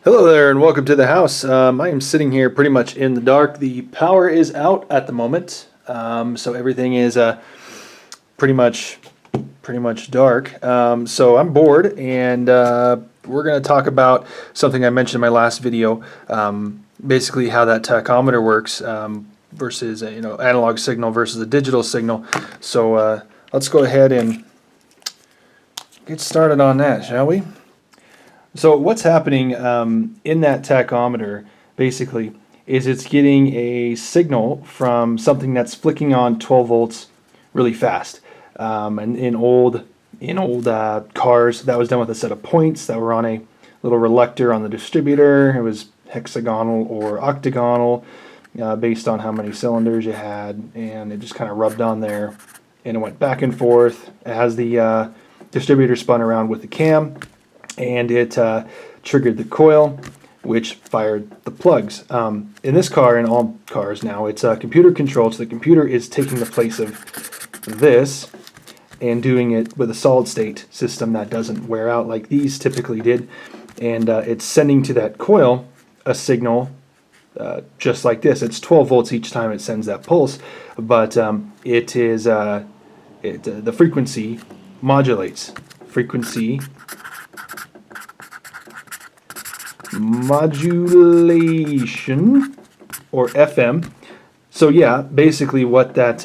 Hello there and welcome to the house. I am sitting here pretty much in the dark. The power is out at the moment, so everything is pretty much dark. So I'm bored, and we're going to talk about something I mentioned in my last video, basically how that tachometer works versus analog signal versus a digital signal. So let's go ahead and get started on that, shall we? So what's happening in that tachometer basically is it's getting a signal from something that's flicking on 12 volts really fast. And in old cars, that was done with a set of points that were on a little reluctor on the distributor. It was hexagonal or octagonal based on how many cylinders you had, and it just kind of rubbed on there and it went back and forth as the distributor spun around with the cam, and it triggered the coil, which fired the plugs. In this car, in all cars now, it's computer controlled, so the computer is taking the place of this and doing it with a solid state system that doesn't wear out like these typically did, and it's sending to that coil a signal just like this. It's 12 volts each time it sends that pulse, but it is the frequency modulates. Frequency modulation, or FM. So yeah, basically what that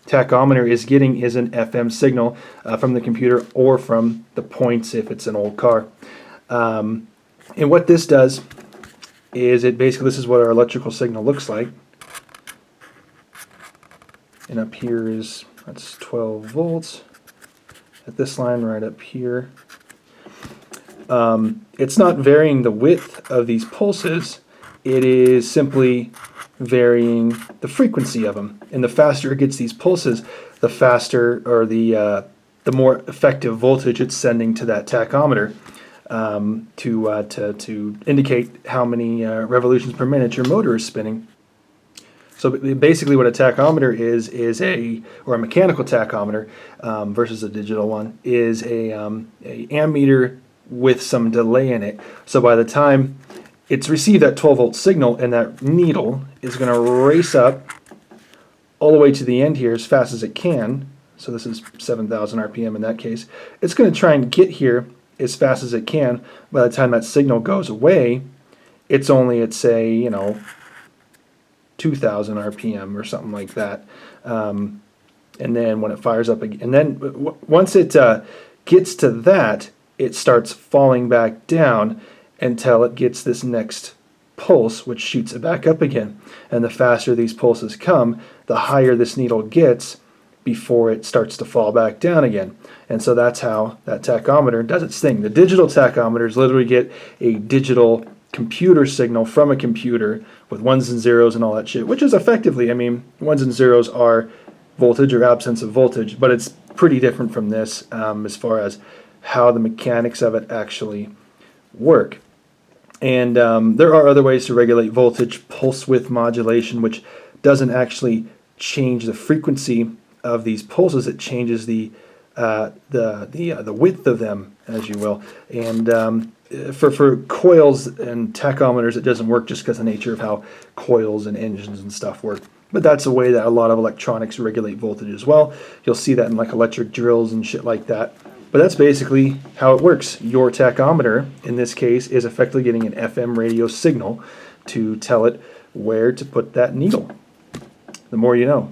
tachometer is getting is an FM signal from the computer or from the points if it's an old car. And what this does is this is what our electrical signal looks like. And up here that's 12 volts at this line right up here. It's not varying the width of these pulses, it is simply varying the frequency of them. And the faster it gets these pulses, the faster, or the more effective voltage it's sending to that tachometer to indicate how many revolutions per minute your motor is spinning. So basically what a tachometer is a mechanical tachometer versus a digital one, is a ammeter with some delay in it. So by the time it's received that 12 volt signal, and that needle is going to race up all the way to the end here as fast as it can. So this is 7,000 RPM in that case. It's going to try and get here as fast as it can. By the time that signal goes away, it's only at, say, 2,000 RPM or something like that. And then when it fires up again, and then once it gets to that, it starts falling back down until it gets this next pulse, which shoots it back up again. And the faster these pulses come, the higher this needle gets before it starts to fall back down again. And so that's how that tachometer does its thing. The digital tachometers literally get a digital computer signal from a computer with ones and zeros and all that shit, which is effectively, ones and zeros are voltage or absence of voltage, but it's pretty different from this as far as how the mechanics of it actually work. And there are other ways to regulate voltage, pulse width modulation, which doesn't actually change the frequency of these pulses. It changes the width of them, as you will. And for coils and tachometers, it doesn't work just because of the nature of how coils and engines and stuff work. But that's a way that a lot of electronics regulate voltage as well. You'll see that in like electric drills and shit like that. But that's basically how it works. Your tachometer, in this case, is effectively getting an FM radio signal to tell it where to put that needle. The more you know.